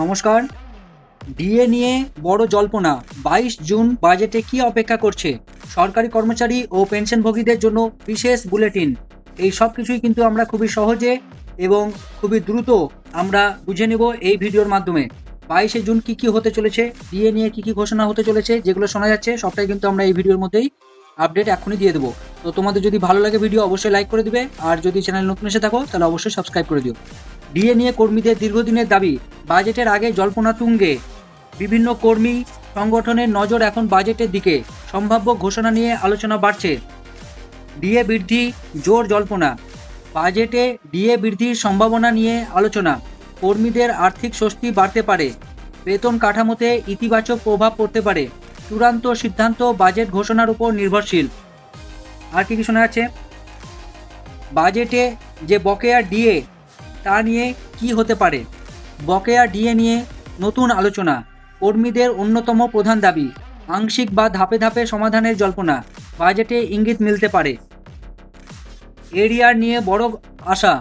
নমস্কার। ডিএ নিয়ে বড় জল্পনা। 22 জুন বাজেটে কি অপেক্ষা করছে? সরকারি কর্মচারী ও পেনশনভোগীদের জন্য বিশেষ বুলেটিন। এই সব কিছুই কিন্তু আমরা খুবই সহজে এবং খুবই দ্রুত আমরা বুঝে নেব এই ভিডিওর মাধ্যমে। 22শে জুন কি কি হতে চলেছে, ডিএ নিয়ে কি কি ঘোষণা হতে চলেছে, যেগুলো শোনা যাচ্ছে সবটাই কিন্তু আমরা এই ভিডিওর মধ্যেই আপডেট এখনই দিয়ে দেবো। তো তোমাদের যদি ভালো লাগে ভিডিও অবশ্যই লাইক করে দিবে, আর যদি চ্যানেল নতুন এসে থাকো তাহলে অবশ্যই সাবস্ক্রাইব করে দিও। ডিএ নিয়ে কর্মীদের দীর্ঘদিনের দাবি, বাজেটের আগে জল্পনা তুঙ্গে। বিভিন্ন কর্মী সংগঠনের নজর এখন বাজেটের দিকে। সম্ভাব্য ঘোষণা নিয়ে আলোচনা বাড়ছে। ডিএ বৃদ্ধি জোর জল্পনা। বাজেটে ডিএ বৃদ্ধির সম্ভাবনা নিয়ে আলোচনা। কর্মীদের আর্থিক স্বস্তি বাড়তে পারে। বেতন কাঠামোতে ইতিবাচক প্রভাব পড়তে পারে। চূড়ান্ত সিদ্ধান্ত বাজেট ঘোষণার উপর নির্ভরশীল। আর কি শোনা যাচ্ছে? বাজেটে যে বকেয়া ডিএ তা নিয়ে কি হতে পারে? বকেয়া ডিএ নিয়ে নতুন আলোচনা। কর্মীদের অন্যতম প্রধান দাবি। আংশিক বা ধাপে ধাপে সমাধানের জল্পনা। বাজেটে ইঙ্গিত মিলতে পারে। এরিয়ার নিয়ে বড় আশা।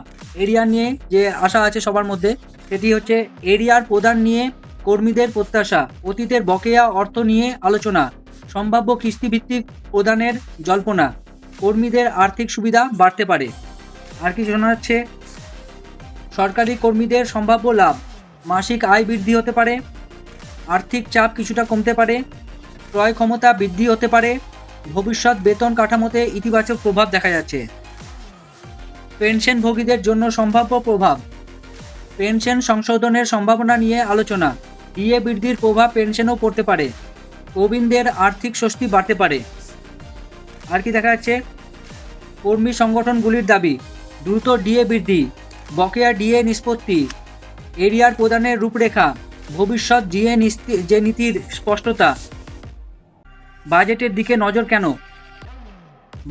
এরিয়ার নিয়ে যে আশা আছে সবার মধ্যে, সেটি হচ্ছে এরিয়ার প্রদান নিয়ে কর্মীদের প্রত্যাশা। অতীতের বকেয়া অর্থ নিয়ে আলোচনা। সম্ভাব্য কিস্তিভিত্তিক প্রদানের জল্পনা। কর্মীদের আর্থিক সুবিধা বাড়তে পারে। আর কি শোনা যাচ্ছে? সরকারি কর্মীদের সম্ভাব্য লাভ। মাসিক আয় বৃদ্ধি হতে পারে। আর্থিক চাপ কিছুটা কমতে পারে। ক্রয় ক্ষমতা বৃদ্ধি হতে পারে। ভবিষ্যৎ বেতন কাঠামোতে ইতিবাচক প্রভাব দেখা যাচ্ছে। পেনশনভোগীদের জন্য সম্ভাব্য প্রভাব। পেনশন সংশোধনের সম্ভাবনা নিয়ে আলোচনা। ডিএ বৃদ্ধির প্রভাব পেনশনও পড়তে পারে। প্রবীণদের আর্থিক স্বস্তি বাড়তে পারে। আর কি দেখা যাচ্ছে? কর্মী সংগঠনগুলির দাবি। দ্রুত ডিএ বৃদ্ধি। বকেয়া ডিএ নিষ্পত্তি। এরিয়ার প্রদানের রূপরেখা। ভবিষ্যৎ ডিএ যে নীতির স্পষ্টতা। বাজেটের দিকে নজর কেন?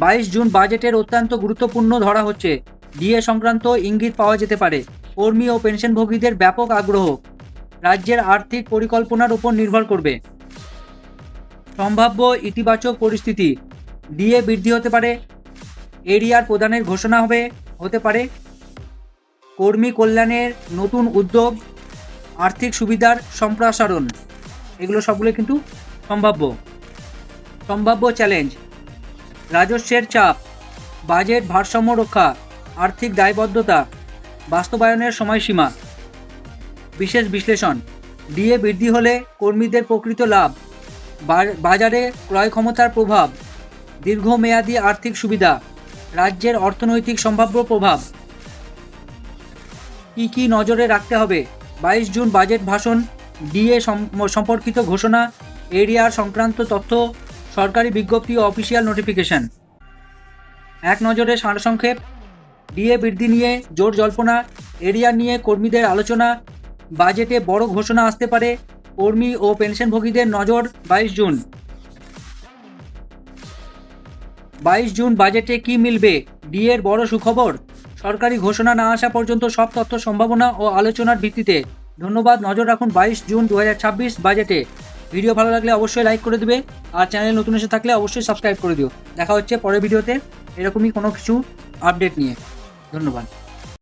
22 জুন বাজেটের অত্যন্ত গুরুত্বপূর্ণ ধরা হচ্ছে। ডিএ সংক্রান্ত ইঙ্গিত পাওয়া যেতে পারে। কর্মী ও পেনশনভোগীদের ব্যাপক আগ্রহ। রাজ্যের আর্থিক পরিকল্পনার উপর নির্ভর করবে। সম্ভাব্য ইতিবাচক পরিস্থিতি। ডিএ বৃদ্ধি হতে পারে। এরিয়ার প্রদানের ঘোষণা হতে পারে। কর্মী কল্যাণের নতুন উদ্যোগ। আর্থিক সুবিধার সম্প্রসারণ। এগুলো সবগুলো কিন্তু সম্ভাব্য চ্যালেঞ্জ। রাজস্বের চাপ। বাজেট ভারসাম্য রক্ষা। আর্থিক দায়বদ্ধতা। বাস্তবায়নের সময়সীমা। বিশেষ বিশ্লেষণ। ডিএ বৃদ্ধি হলে কর্মীদের প্রকৃত লাভ। বাজারে ক্রয় ক্ষমতার প্রভাব। দীর্ঘমেয়াদী আর্থিক সুবিধা। রাজ্যের অর্থনৈতিক সম্ভাব্য প্রভাব। কি কি নজরে রাখতে হবে? 22 জুন বাজেট ভাষণ। ডিএ সম্পর্কিত ঘোষণা। এরিয়ার সংক্রান্ত তথ্য। সরকারি বিজ্ঞপ্তি ও অফিসিয়াল নোটিফিকেশন। এক নজরে সারসংক্ষেপ। ডিএ বৃদ্ধি নিয়ে জোর জল্পনা। এরিয়া নিয়ে কর্মীদের আলোচনা। বাজেটে বড় ঘোষণা আসতে পারে। কর্মী ও পেনশনভোগীদের নজর 22 জুন। 22 জুন বাজেটে কি মিলবে? ডিএর বড় সুখবর। সরকারি ঘোষণা না আসা পর্যন্ত সব তথ্য সম্ভাবনা ও আলোচনার ভিত্তিতে। ধন্যবাদ। নজর রাখুন 22 জুন 2026 বাজেটে। ভিডিও ভালো লাগলে অবশ্যই লাইক করে দিবে, আর চ্যানেল নতুন এসে থাকলে অবশ্যই সাবস্ক্রাইব করে দিও। দেখা হচ্ছে পরের ভিডিওতে এরকমই কোনো কিছু আপডেট নিয়ে। ধন্যবাদ।